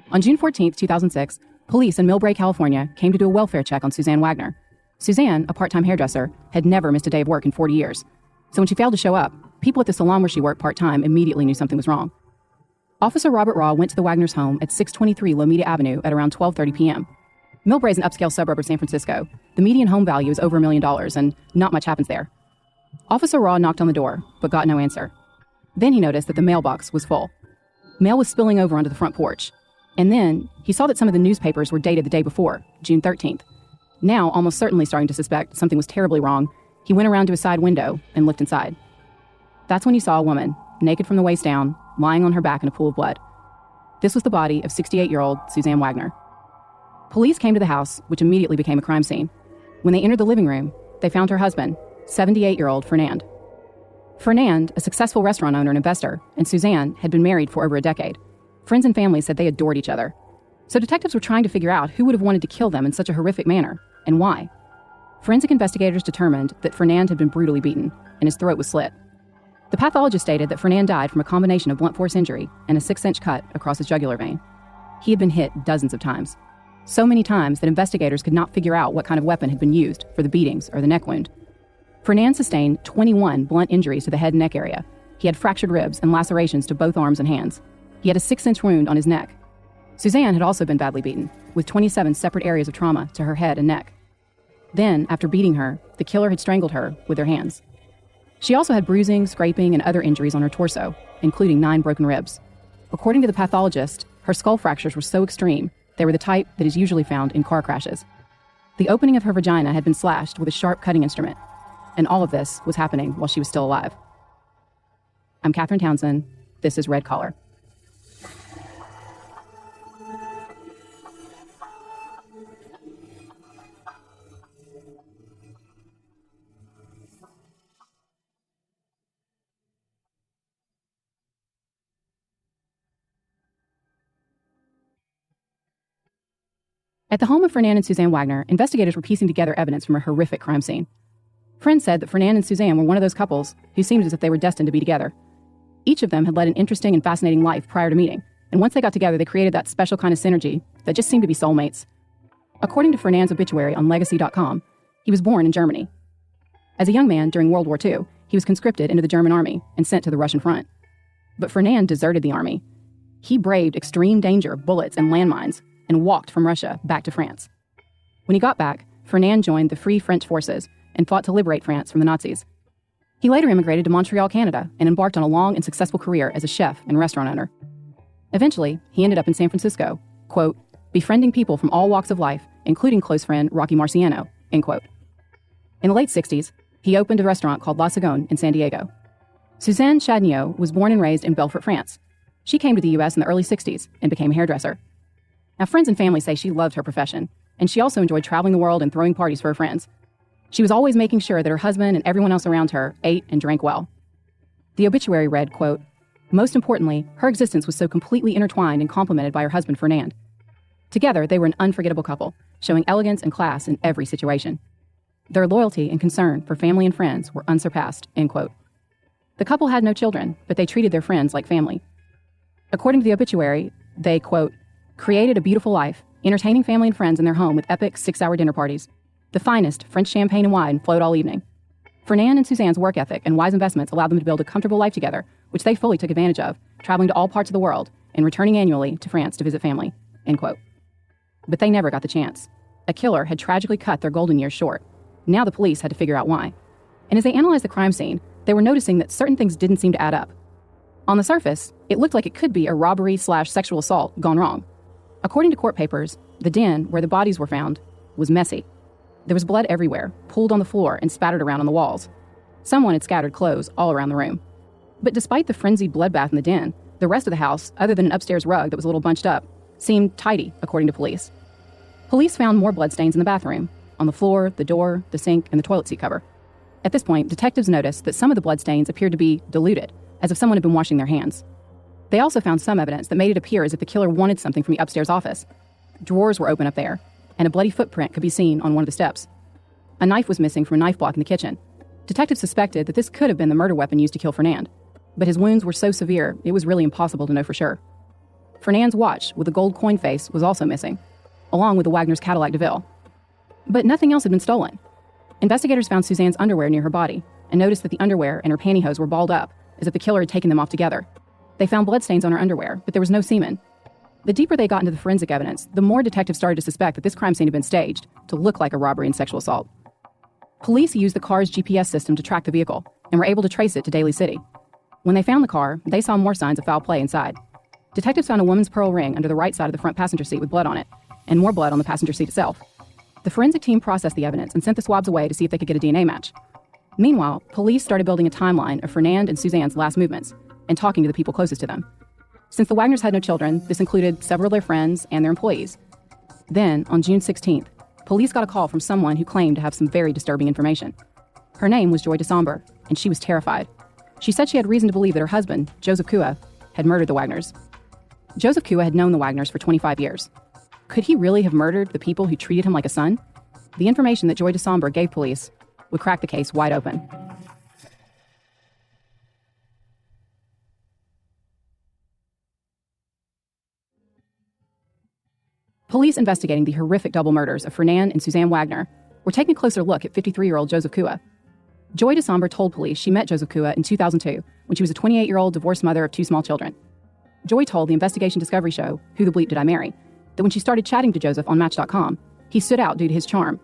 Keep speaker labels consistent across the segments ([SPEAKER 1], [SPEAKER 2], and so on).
[SPEAKER 1] On June 14, 2006, police in Millbrae, California, came to do a welfare check on Suzanne Wagner. Suzanne, a part-time hairdresser, had never missed a day of work in 40 years. So when she failed to show up, people at the salon where she worked part-time immediately knew something was wrong. Officer Robert Raw went to the Wagner's home at 623 Lomita Avenue at around 12:30 p.m. Millbrae is an upscale suburb of San Francisco. The median home value is over $1 million, and not much happens there. Officer Raw knocked on the door, but got no answer. Then he noticed that the mailbox was full. Mail was spilling over onto the front porch. And then he saw that some of the newspapers were dated the day before, June 13th. Now, almost certainly starting to suspect something was terribly wrong, he went around to a side window and looked inside. That's when he saw a woman, naked from the waist down, lying on her back in a pool of blood. This was the body of 68-year-old Suzanne Wagner. Police came to the house, which immediately became a crime scene. When they entered the living room, they found her husband, 78-year-old Fernand. Fernand, a successful restaurant owner and investor, and Suzanne had been married for over a decade. Friends and family said they adored each other. So detectives were trying to figure out who would have wanted to kill them in such a horrific manner, and why. Forensic investigators determined that Fernand had been brutally beaten, and his throat was slit. The pathologist stated that Fernand died from a combination of blunt force injury and a 6-inch cut across his jugular vein. He had been hit dozens of times. So many times that investigators could not figure out what kind of weapon had been used for the beatings or the neck wound. Fernand sustained 21 blunt injuries to the head and neck area. He had fractured ribs and lacerations to both arms and hands. He had a 6-inch wound on his neck. Suzanne had also been badly beaten, with 27 separate areas of trauma to her head and neck. Then, after beating her, the killer had strangled her with their hands. She also had bruising, scraping, and other injuries on her torso, including 9 broken ribs. According to the pathologist, her skull fractures were so extreme, they were the type that is usually found in car crashes. The opening of her vagina had been slashed with a sharp cutting instrument, and all of this was happening while she was still alive. I'm Catherine Townsend. This is Red Collar. At the home of Fernand and Suzanne Wagner, investigators were piecing together evidence from a horrific crime scene. Friends said that Fernand and Suzanne were one of those couples who seemed as if they were destined to be together. Each of them had led an interesting and fascinating life prior to meeting, and once they got together, they created that special kind of synergy that just seemed to be soulmates. According to Fernand's obituary on Legacy.com, he was born in Germany. As a young man during World War II, he was conscripted into the German army and sent to the Russian front. But Fernand deserted the army. He braved extreme danger of bullets and landmines and walked from Russia back to France. When he got back, Fernand joined the Free French Forces and fought to liberate France from the Nazis. He later immigrated to Montreal, Canada, and embarked on a long and successful career as a chef and restaurant owner. Eventually, he ended up in San Francisco, quote, befriending people from all walks of life, including close friend Rocky Marciano, end quote. In the late 60s, he opened a restaurant called La Segonde in San Diego. Suzanne Chadniot was born and raised in Belfort, France. She came to the U.S. in the early 60s and became a hairdresser. Now, friends and family say she loved her profession, and she also enjoyed traveling the world and throwing parties for her friends. She was always making sure that her husband and everyone else around her ate and drank well. The obituary read, quote, most importantly, her existence was so completely intertwined and complemented by her husband, Fernand. Together, they were an unforgettable couple, showing elegance and class in every situation. Their loyalty and concern for family and friends were unsurpassed, end quote. The couple had no children, but they treated their friends like family. According to the obituary, they, quote, created a beautiful life, entertaining family and friends in their home with epic 6-hour dinner parties. The finest French champagne and wine flowed all evening. Fernand and Suzanne's work ethic and wise investments allowed them to build a comfortable life together, which they fully took advantage of, traveling to all parts of the world and returning annually to France to visit family, end quote. But they never got the chance. A killer had tragically cut their golden years short. Now the police had to figure out why. And as they analyzed the crime scene, they were noticing that certain things didn't seem to add up. On the surface, it looked like it could be a robbery/sexual assault gone wrong. According to court papers, the den where the bodies were found was messy. There was blood everywhere, pooled on the floor and spattered around on the walls. Someone had scattered clothes all around the room. But despite the frenzied bloodbath in the den, the rest of the house, other than an upstairs rug that was a little bunched up, seemed tidy, according to police. Police found more bloodstains in the bathroom, on the floor, the door, the sink, and the toilet seat cover. At this point, detectives noticed that some of the bloodstains appeared to be diluted, as if someone had been washing their hands. They also found some evidence that made it appear as if the killer wanted something from the upstairs office. Drawers were open up there, and a bloody footprint could be seen on one of the steps. A knife was missing from a knife block in the kitchen. Detectives suspected that this could have been the murder weapon used to kill Fernand, but his wounds were so severe, it was really impossible to know for sure. Fernand's watch with the gold coin face was also missing, along with the Wagner's Cadillac DeVille. But nothing else had been stolen. Investigators found Suzanne's underwear near her body and noticed that the underwear and her pantyhose were balled up, as if the killer had taken them off together. They found bloodstains on her underwear, but there was no semen. The deeper they got into the forensic evidence, the more detectives started to suspect that this crime scene had been staged to look like a robbery and sexual assault. Police used the car's GPS system to track the vehicle and were able to trace it to Daly City. When they found the car, they saw more signs of foul play inside. Detectives found a woman's pearl ring under the right side of the front passenger seat with blood on it, and more blood on the passenger seat itself. The forensic team processed the evidence and sent the swabs away to see if they could get a DNA match. Meanwhile, police started building a timeline of Fernand and Suzanne's last movements and talking to the people closest to them. Since the Wagners had no children, this included several of their friends and their employees. Then, on June 16th, police got a call from someone who claimed to have some very disturbing information. Her name was Joy DeSombre, and she was terrified. She said she had reason to believe that her husband, Joseph Cua, had murdered the Wagners. Joseph Cua had known the Wagners for 25 years. Could he really have murdered the people who treated him like a son? The information that Joy DeSombre gave police would crack the case wide open. Police investigating the horrific double murders of Fernand and Suzanne Wagner were taking a closer look at 53-year-old Joseph Cua. Joy DeSombre told police she met Joseph Cua in 2002 when she was a 28-year-old divorced mother of 2 small children. Joy told the investigation discovery show, Who the Bleep Did I Marry?, that when she started chatting to Joseph on Match.com, he stood out due to his charm.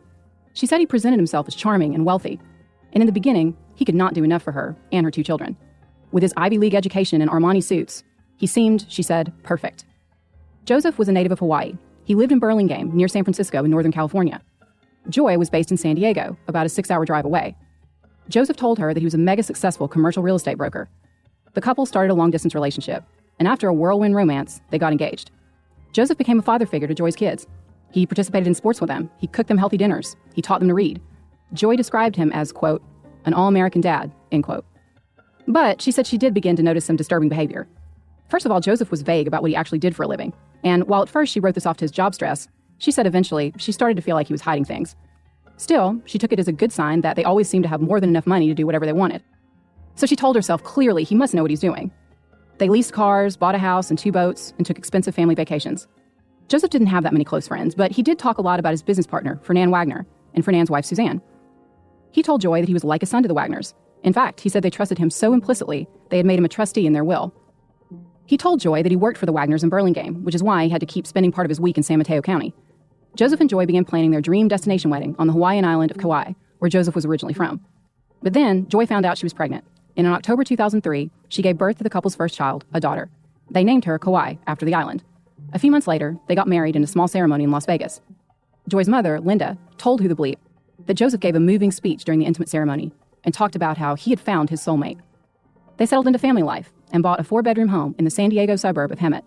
[SPEAKER 1] She said he presented himself as charming and wealthy, and in the beginning, he could not do enough for her and her 2 children. With his Ivy League education and Armani suits, he seemed, she said, perfect. Joseph was a native of Hawaii. He lived in Burlingame, near San Francisco in Northern California. Joy was based in San Diego, about a 6-hour drive away. Joseph told her that he was a mega successful commercial real estate broker. The couple started a long-distance relationship, and after a whirlwind romance, they got engaged. Joseph became a father figure to Joy's kids. He participated in sports with them. He cooked them healthy dinners. He taught them to read. Joy described him as, quote, an all-American dad, end quote. But she said she did begin to notice some disturbing behavior. First of all, Joseph was vague about what he actually did for a living. And while at first she wrote this off to his job stress, she said eventually she started to feel like he was hiding things. Still, she took it as a good sign that they always seemed to have more than enough money to do whatever they wanted. So she told herself clearly he must know what he's doing. They leased cars, bought a house and 2 boats, and took expensive family vacations. Joseph didn't have that many close friends, but he did talk a lot about his business partner, Fernand Wagner, and Fernand's wife, Suzanne. He told Joy that he was like a son to the Wagners. In fact, he said they trusted him so implicitly they had made him a trustee in their will. He told Joy that he worked for the Wagners in Burlingame, which is why he had to keep spending part of his week in San Mateo County. Joseph and Joy began planning their dream destination wedding on the Hawaiian island of Kauai, where Joseph was originally from. But then, Joy found out she was pregnant, and in October 2003, she gave birth to the couple's first child, a daughter. They named her Kauai, after the island. A few months later, they got married in a small ceremony in Las Vegas. Joy's mother, Linda, told Who the Bleep that Joseph gave a moving speech during the intimate ceremony and talked about how he had found his soulmate. They settled into family life and bought a 4-bedroom home in the San Diego suburb of Hemet.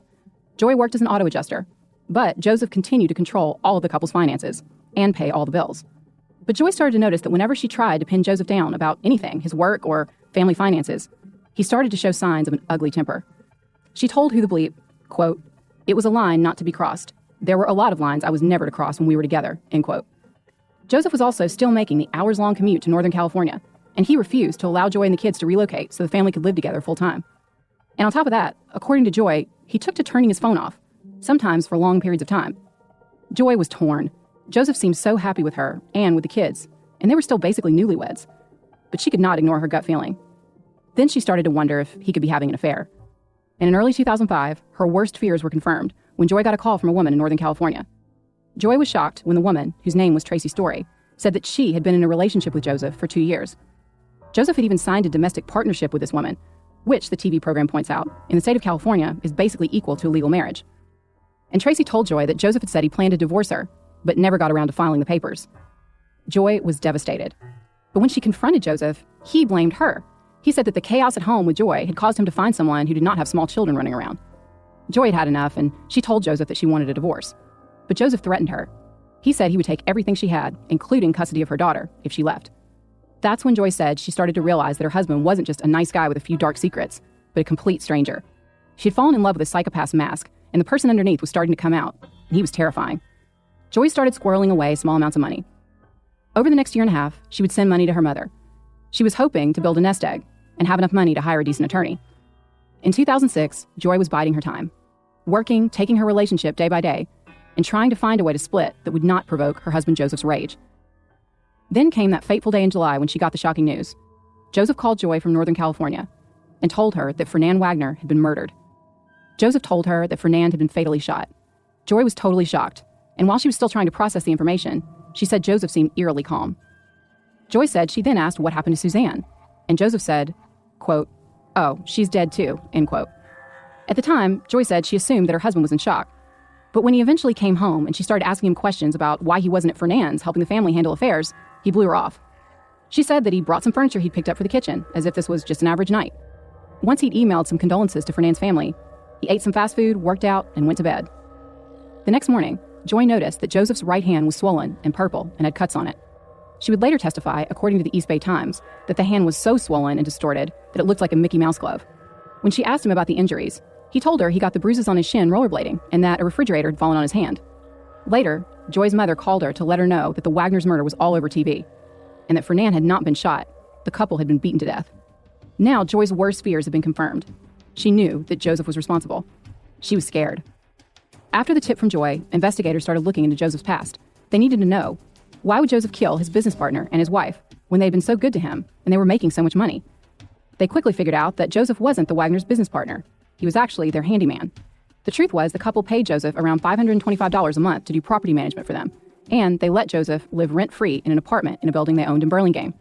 [SPEAKER 1] Joy worked as an auto adjuster, but Joseph continued to control all of the couple's finances and pay all the bills. But Joy started to notice that whenever she tried to pin Joseph down about anything, his work or family finances, he started to show signs of an ugly temper. She told Who the Bleep, quote, it was a line not to be crossed. There were a lot of lines I was never to cross when we were together, end quote. Joseph was also still making the hours-long commute to Northern California, and he refused to allow Joy and the kids to relocate so the family could live together full-time. And on top of that, according to Joy, he took to turning his phone off, sometimes for long periods of time. Joy was torn. Joseph seemed so happy with her and with the kids, and they were still basically newlyweds. But she could not ignore her gut feeling. Then she started to wonder if he could be having an affair. And in early 2005, her worst fears were confirmed when Joy got a call from a woman in Northern California. Joy was shocked when the woman, whose name was Tracy Story, said that she had been in a relationship with Joseph for 2 years. Joseph had even signed a domestic partnership with this woman, which, the TV program points out, in the state of California is basically equal to a legal marriage. And Tracy told Joy that Joseph had said he planned to divorce her, but never got around to filing the papers. Joy was devastated. But when she confronted Joseph, he blamed her. He said that the chaos at home with Joy had caused him to find someone who did not have small children running around. Joy had had enough, and she told Joseph that she wanted a divorce. But Joseph threatened her. He said he would take everything she had, including custody of her daughter, if she left. That's when Joy said she started to realize that her husband wasn't just a nice guy with a few dark secrets, but a complete stranger. She had fallen in love with a psychopath's mask, and the person underneath was starting to come out, and he was terrifying. Joy started squirreling away small amounts of money. Over the next year and a half, she would send money to her mother. She was hoping to build a nest egg and have enough money to hire a decent attorney. In 2006, Joy was biding her time. working, taking her relationship day by day, and trying to find a way to split that would not provoke her husband Joseph's rage. Then came that fateful day in July when she got the shocking news. Joseph called Joy from Northern California and told her that Fernand Wagner had been murdered. Joseph told her that Fernand had been fatally shot. Joy was totally shocked, and while she was still trying to process the information, she said Joseph seemed eerily calm. Joy said she then asked what happened to Suzanne, and Joseph said, quote, "Oh, she's dead too," end quote. At the time, Joy said she assumed that her husband was in shock. But when he eventually came home and she started asking him questions about why he wasn't at Fernand's helping the family handle affairs, he blew her off. She said that he brought some furniture he'd picked up for the kitchen, as if this was just an average night. Once he'd emailed some condolences to Fernand's family, he ate some fast food, worked out, and went to bed. The next morning, Joy noticed that Joseph's right hand was swollen and purple and had cuts on it. She would later testify, according to the East Bay Times, that the hand was so swollen and distorted that it looked like a Mickey Mouse glove. When she asked him about the injuries, he told her he got the bruises on his shin rollerblading and that a refrigerator had fallen on his hand. Later, Joy's mother called her to let her know that the Wagner's murder was all over TV and that Fernand had not been shot. The couple had been beaten to death. Now, Joy's worst fears had been confirmed. She knew that Joseph was responsible. She was scared. After the tip from Joy, investigators started looking into Joseph's past. They needed to know, why would Joseph kill his business partner and his wife when they had been so good to him and they were making so much money? They quickly figured out that Joseph wasn't the Wagner's business partner. He was actually their handyman. The truth was the couple paid Joseph around $525 a month to do property management for them, and they let Joseph live rent-free in an apartment in a building they owned in Burlingame.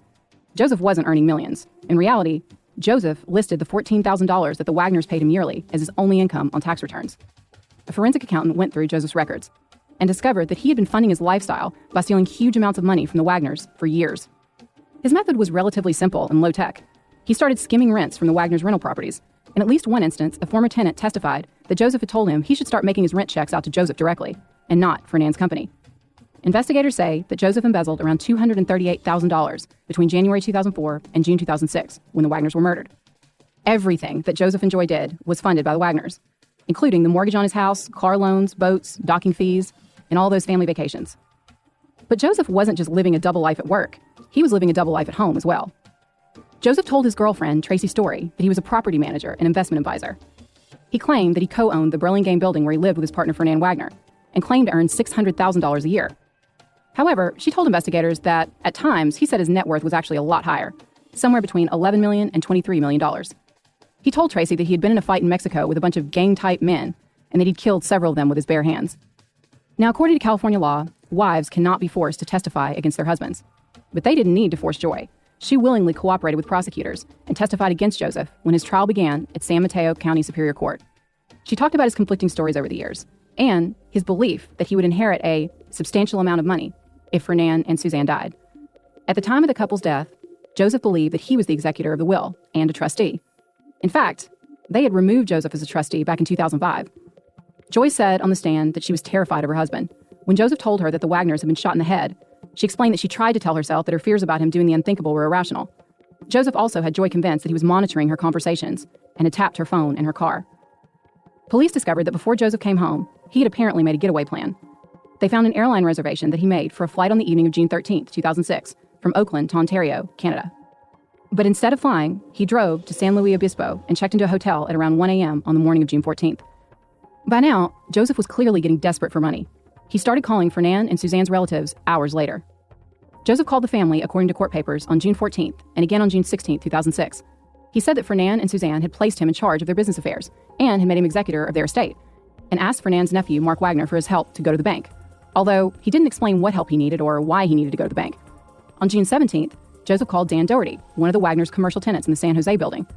[SPEAKER 1] Joseph wasn't earning millions. In reality, Joseph listed the $14,000 that the Wagners paid him yearly as his only income on tax returns. A forensic accountant went through Joseph's records and discovered that he had been funding his lifestyle by stealing huge amounts of money from the Wagners for years. His method was relatively simple and low-tech. He started skimming rents from the Wagners' rental properties. In at least one instance, a former tenant testified that Joseph had told him he should start making his rent checks out to Joseph directly, and not Fernand's company. Investigators say that Joseph embezzled around $238,000 between January 2004 and June 2006, when the Wagners were murdered. Everything that Joseph and Joy did was funded by the Wagners, including the mortgage on his house, car loans, boats, docking fees, and all those family vacations. But Joseph wasn't just living a double life at work. He was living a double life at home as well. Joseph told his girlfriend, Tracy Story, that he was a property manager and investment advisor. He claimed that he co-owned the Burlingame building where he lived with his partner Fernand Wagner, and claimed to earn $600,000 a year. However, she told investigators that, at times, he said his net worth was actually a lot higher, somewhere between $11 million and $23 million. He told Tracy that he had been in a fight in Mexico with a bunch of gang-type men, and that he'd killed several of them with his bare hands. Now, according to California law, wives cannot be forced to testify against their husbands. But they didn't need to force Joy. She willingly cooperated with prosecutors and testified against Joseph when his trial began at San Mateo County Superior Court. She talked about his conflicting stories over the years, and his belief that he would inherit a substantial amount of money if Fernand and Suzanne died. At the time of the couple's death, Joseph believed that he was the executor of the will and a trustee. In fact, they had removed Joseph as a trustee back in 2005. Joy said on the stand that she was terrified of her husband. When Joseph told her that the Wagners had been shot in the head, she explained that she tried to tell herself that her fears about him doing the unthinkable were irrational. Joseph also had Joy convinced that he was monitoring her conversations and had tapped her phone in her car. Police discovered that before Joseph came home, he had apparently made a getaway plan. They found an airline reservation that he made for a flight on the evening of June 13, 2006, from Oakland to Ontario, Canada. But instead of flying, he drove to San Luis Obispo and checked into a hotel at around 1 a.m. on the morning of June 14th. By now, Joseph was clearly getting desperate for money. He started calling Fernand and Suzanne's relatives hours later. Joseph called the family, according to court papers, on June 14th and again on June 16, 2006. He said that Fernand and Suzanne had placed him in charge of their business affairs and had made him executor of their estate, and asked Fernand's nephew, Mark Wagner, for his help to go to the bank, although he didn't explain what help he needed or why he needed to go to the bank. On June 17th, Joseph called Dan Doherty, one of the Wagner's commercial tenants in the San Jose building.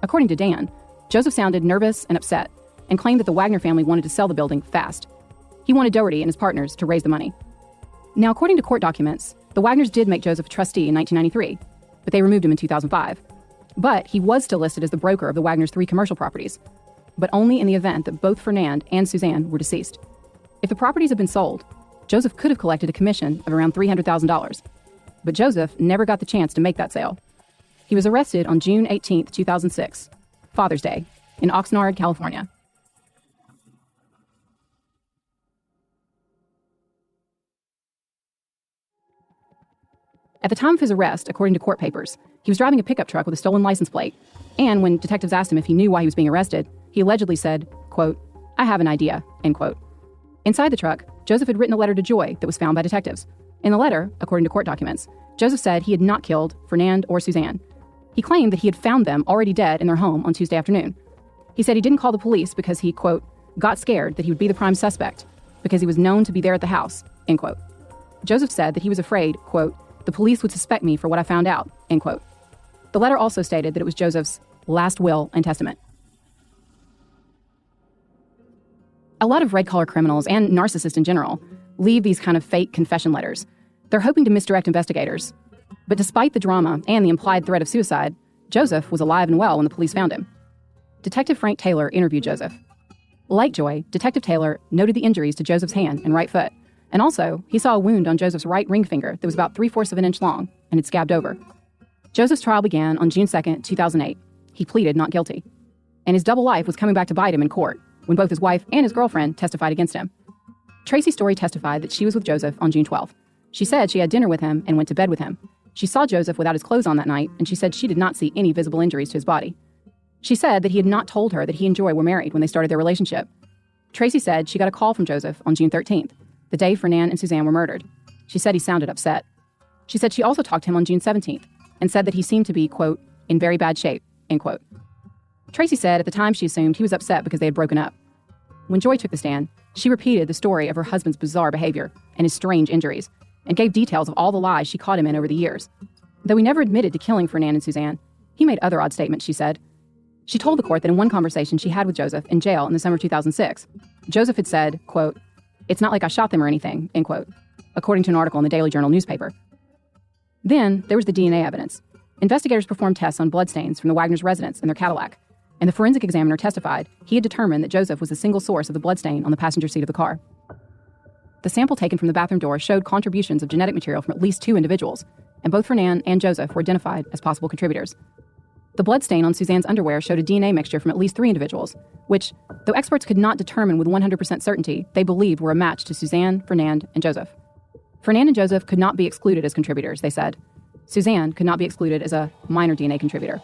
[SPEAKER 1] According to Dan, Joseph sounded nervous and upset and claimed that the Wagner family wanted to sell the building fast. He wanted Doherty and his partners to raise the money. Now, according to court documents, the Wagners did make Joseph a trustee in 1993, but they removed him in 2005. But he was still listed as the broker of the Wagners' 3 commercial properties, but only in the event that both Fernand and Suzanne were deceased. If the properties had been sold, Joseph could have collected a commission of around $300,000. But Joseph never got the chance to make that sale. He was arrested on June 18, 2006, Father's Day, in Oxnard, California. At the time of his arrest, according to court papers, he was driving a pickup truck with a stolen license plate, and when detectives asked him if he knew why he was being arrested, he allegedly said, quote, "I have an idea," end quote. Inside the truck, Joseph had written a letter to Joy that was found by detectives. In the letter, according to court documents, Joseph said he had not killed Fernand or Suzanne. He claimed that he had found them already dead in their home on Tuesday afternoon. He said he didn't call the police because he, quote, got scared that he would be the prime suspect because he was known to be there at the house, end quote. Joseph said that he was afraid, quote, the police would suspect me for what I found out, end quote. The letter also stated that it was Joseph's last will and testament. A lot of red-collar criminals and narcissists in general leave these kind of fake confession letters. They're hoping to misdirect investigators. But despite the drama and the implied threat of suicide, Joseph was alive and well when the police found him. Detective Frank Taylor interviewed Joseph. Like Joy, Detective Taylor noted the injuries to Joseph's hand and right foot, and also he saw a wound on Joseph's right ring finger that was about 3/4 of an inch long and had scabbed over. Joseph's trial began on June 2nd, 2008. He pleaded not guilty. And his double life was coming back to bite him in court when both his wife and his girlfriend testified against him. Tracy Story testified that she was with Joseph on June 12th. She said she had dinner with him and went to bed with him. She saw Joseph without his clothes on that night, and she said she did not see any visible injuries to his body. She said that he had not told her that he and Joy were married when they started their relationship. Tracy said she got a call from Joseph on June 13th, the day Fernand and Suzanne were murdered. She said he sounded upset. She said she also talked to him on June 17th and said that he seemed to be, quote, in very bad shape, end quote. Tracy said at the time she assumed he was upset because they had broken up. When Joy took the stand, she repeated the story of her husband's bizarre behavior and his strange injuries, and gave details of all the lies she caught him in over the years. Though he never admitted to killing Fernand and Suzanne, he made other odd statements, she said. She told the court that in one conversation she had with Joseph in jail in the summer of 2006, Joseph had said, quote, it's not like I shot them or anything, end quote, according to an article in the Daily Journal newspaper. Then there was the DNA evidence. Investigators performed tests on bloodstains from the Wagner's residence in their Cadillac, and the forensic examiner testified he had determined that Joseph was the single source of the bloodstain on the passenger seat of the car. The sample taken from the bathroom door showed contributions of genetic material from at least 2 individuals, and both Fernand and Joseph were identified as possible contributors. The bloodstain on Suzanne's underwear showed a DNA mixture from at least 3 individuals, which, though experts could not determine with 100% certainty, they believed were a match to Suzanne, Fernand, and Joseph. Fernand and Joseph could not be excluded as contributors, they said. Suzanne could not be excluded as a minor DNA contributor.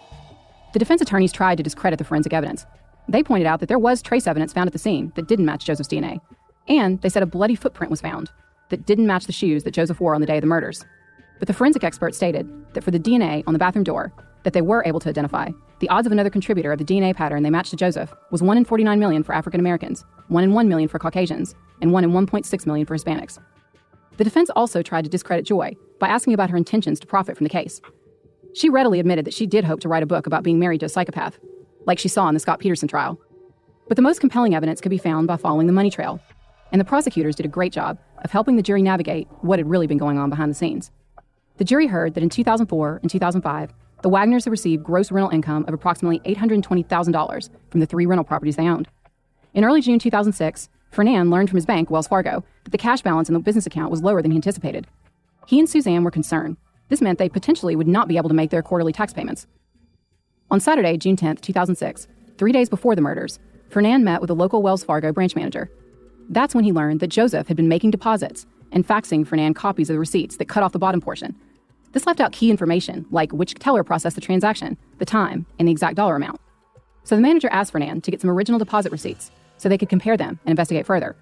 [SPEAKER 1] The defense attorneys tried to discredit the forensic evidence. They pointed out that there was trace evidence found at the scene that didn't match Joseph's DNA. And they said a bloody footprint was found that didn't match the shoes that Joseph wore on the day of the murders. But the forensic experts stated that for the DNA on the bathroom door that they were able to identify, the odds of another contributor of the DNA pattern they matched to Joseph was 1 in 49 million for African Americans, 1 in 1 million for Caucasians, and 1 in 1.6 million for Hispanics. The defense also tried to discredit Joy by asking about her intentions to profit from the case. She readily admitted that she did hope to write a book about being married to a psychopath, like she saw in the Scott Peterson trial. But the most compelling evidence could be found by following the money trail, and the prosecutors did a great job of helping the jury navigate what had really been going on behind the scenes. The jury heard that in 2004 and 2005, the Wagners had received gross rental income of approximately $820,000 from the 3 rental properties they owned. In early June 2006, Fernand learned from his bank, Wells Fargo, that the cash balance in the business account was lower than he anticipated. He and Suzanne were concerned. This meant they potentially would not be able to make their quarterly tax payments. On Saturday, June 10, 2006, 3 days before the murders, Fernand met with a local Wells Fargo branch manager. That's when he learned that Joseph had been making deposits and faxing Fernand copies of the receipts that cut off the bottom portion. This left out key information, like which teller processed the transaction, the time, and the exact dollar amount. So the manager asked Fernand to get some original deposit receipts so they could compare them and investigate further.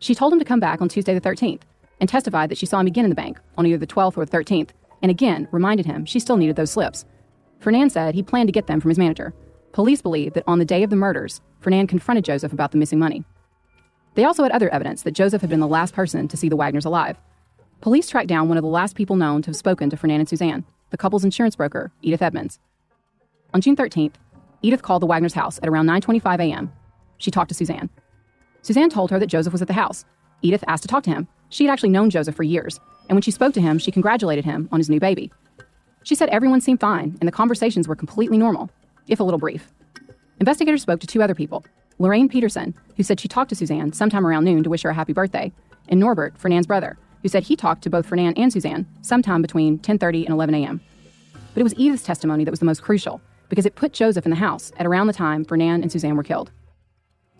[SPEAKER 1] She told him to come back on Tuesday the 13th and testified that she saw him again in the bank on either the 12th or the 13th, and again reminded him she still needed those slips. Fernand said he planned to get them from his manager. Police believe that on the day of the murders, Fernand confronted Joseph about the missing money. They also had other evidence that Joseph had been the last person to see the Wagners alive. Police tracked down one of the last people known to have spoken to Fernand and Suzanne, the couple's insurance broker, Edith Edmonds. On June 13th, Edith called the Wagners' house at around 9:25 a.m. She talked to Suzanne. Suzanne told her that Joseph was at the house. Edith asked to talk to him. She had actually known Joseph for years, and when she spoke to him, she congratulated him on his new baby. She said everyone seemed fine, and the conversations were completely normal, if a little brief. Investigators spoke to 2 other people, Lorraine Peterson, who said she talked to Suzanne sometime around noon to wish her a happy birthday, and Norbert, Fernand's brother, who said he talked to both Fernand and Suzanne sometime between 10:30 and 11 a.m. But it was Edith's testimony that was the most crucial, because it put Joseph in the house at around the time Fernand and Suzanne were killed.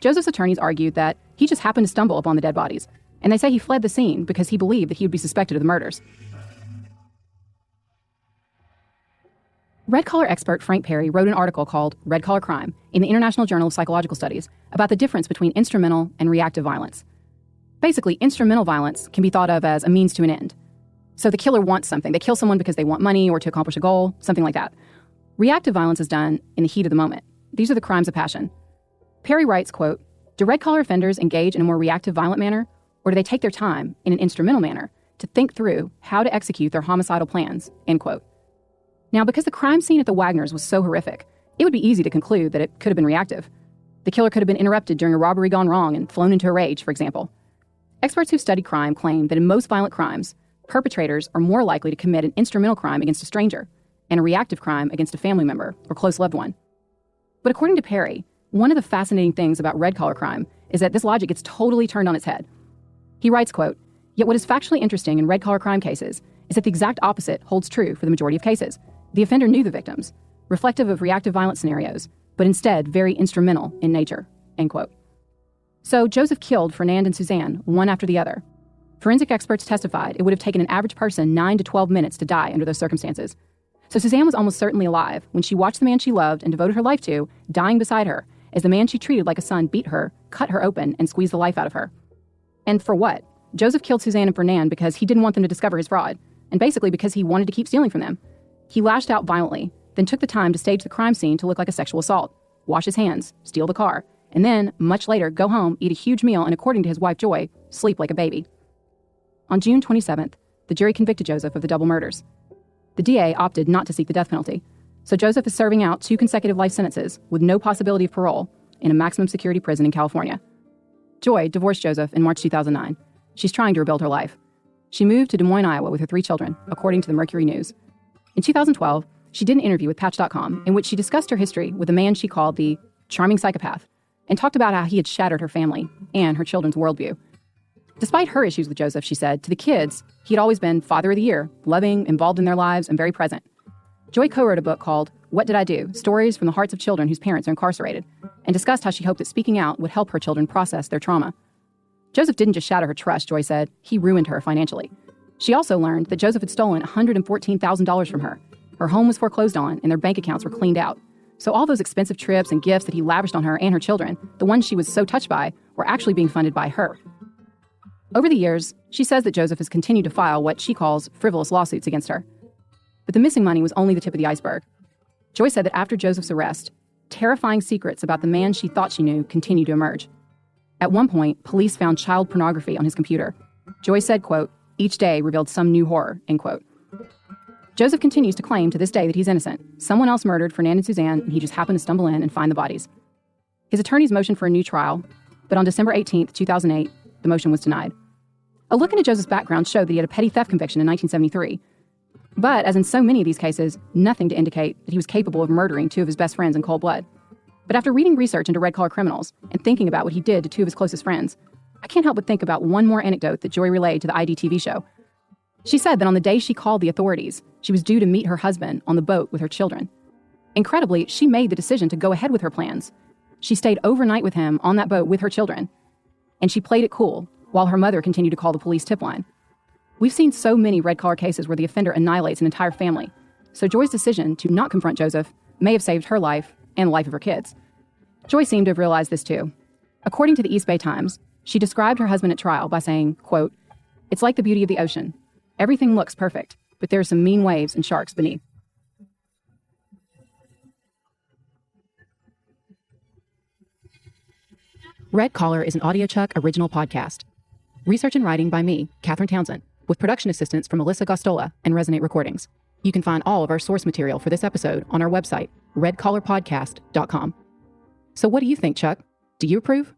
[SPEAKER 1] Joseph's attorneys argued that he just happened to stumble upon the dead bodies, and they say he fled the scene because he believed that he would be suspected of the murders. Red-collar expert Frank Perry wrote an article called Red Collar Crime in the International Journal of Psychological Studies about the difference between instrumental and reactive violence. Basically, instrumental violence can be thought of as a means to an end. So the killer wants something. They kill someone because they want money or to accomplish a goal, something like that. Reactive violence is done in the heat of the moment. These are the crimes of passion. Perry writes, quote, "Do red-collar offenders engage in a more reactive, violent manner, or do they take their time in an instrumental manner to think through how to execute their homicidal plans?" End quote. Now, because the crime scene at the Wagners was so horrific, it would be easy to conclude that it could have been reactive. The killer could have been interrupted during a robbery gone wrong and flown into a rage, for example. Experts who've studied crime claim that in most violent crimes, perpetrators are more likely to commit an instrumental crime against a stranger and a reactive crime against a family member or close loved one. But according to Perry, one of the fascinating things about red-collar crime is that this logic gets totally turned on its head. He writes, quote, "Yet what is factually interesting in red-collar crime cases is that the exact opposite holds true for the majority of cases. The offender knew the victims, reflective of reactive violence scenarios, but instead very instrumental in nature," end quote. So Joseph killed Fernand and Suzanne one after the other. Forensic experts testified it would have taken an average person 9 to 12 minutes to die under those circumstances. So Suzanne was almost certainly alive when she watched the man she loved and devoted her life to dying beside her as the man she treated like a son beat her, cut her open, and squeezed the life out of her. And for what? Joseph killed Suzanne and Fernand because he didn't want them to discover his fraud, and basically because he wanted to keep stealing from them. He lashed out violently, then took the time to stage the crime scene to look like a sexual assault, wash his hands, steal the car, and then, much later, go home, eat a huge meal, and according to his wife Joy, sleep like a baby. On June 27th, the jury convicted Joseph of the double murders. The DA opted not to seek the death penalty, so Joseph is serving out 2 consecutive life sentences with no possibility of parole in a maximum security prison in California. Joy divorced Joseph in March 2009. She's trying to rebuild her life. She moved to Des Moines, Iowa with her 3 children, according to the Mercury News. In 2012, she did an interview with Patch.com in which she discussed her history with a man she called the charming psychopath and talked about how he had shattered her family and her children's worldview. Despite her issues with Joseph, she said, to the kids, he had always been father of the year, loving, involved in their lives, and very present. Joy co-wrote a book called What Did I Do? Stories from the Hearts of Children Whose Parents Are Incarcerated, and discussed how she hoped that speaking out would help her children process their trauma. Joseph didn't just shatter her trust, Joy said, he ruined her financially. She also learned that Joseph had stolen $114,000 from her. Her home was foreclosed on, and their bank accounts were cleaned out. So all those expensive trips and gifts that he lavished on her and her children, the ones she was so touched by, were actually being funded by her. Over the years, she says that Joseph has continued to file what she calls frivolous lawsuits against her. But the missing money was only the tip of the iceberg. Joy said that after Joseph's arrest, terrifying secrets about the man she thought she knew continued to emerge. At one point, police found child pornography on his computer. Joy said, quote, "Each day revealed some new horror," end quote. Joseph continues to claim to this day that he's innocent. Someone else murdered Fernand and Suzanne, and he just happened to stumble in and find the bodies. His attorneys motioned for a new trial, but on December 18th, 2008, the motion was denied. A look into Joseph's background showed that he had a petty theft conviction in 1973. But, as in so many of these cases, nothing to indicate that he was capable of murdering 2 of his best friends in cold blood. But after reading research into red-collar criminals and thinking about what he did to 2 of his closest friends, I can't help but think about one more anecdote that Joy relayed to the IDTV show. She said that on the day she called the authorities, she was due to meet her husband on the boat with her children. Incredibly, she made the decision to go ahead with her plans. She stayed overnight with him on that boat with her children. And she played it cool while her mother continued to call the police tip line. We've seen so many red-collar cases where the offender annihilates an entire family. So Joy's decision to not confront Joseph may have saved her life and the life of her kids. Joy seemed to have realized this too. According to the East Bay Times, she described her husband at trial by saying, quote, "It's like the beauty of the ocean. Everything looks perfect, but there are some mean waves and sharks beneath." Red Collar is an AudioChuck original podcast. Research and writing by me, Katherine Townsend, with production assistance from Melissa Gostola and Resonate Recordings. You can find all of our source material for this episode on our website, redcollarpodcast.com. So what do you think, Chuck? Do you approve?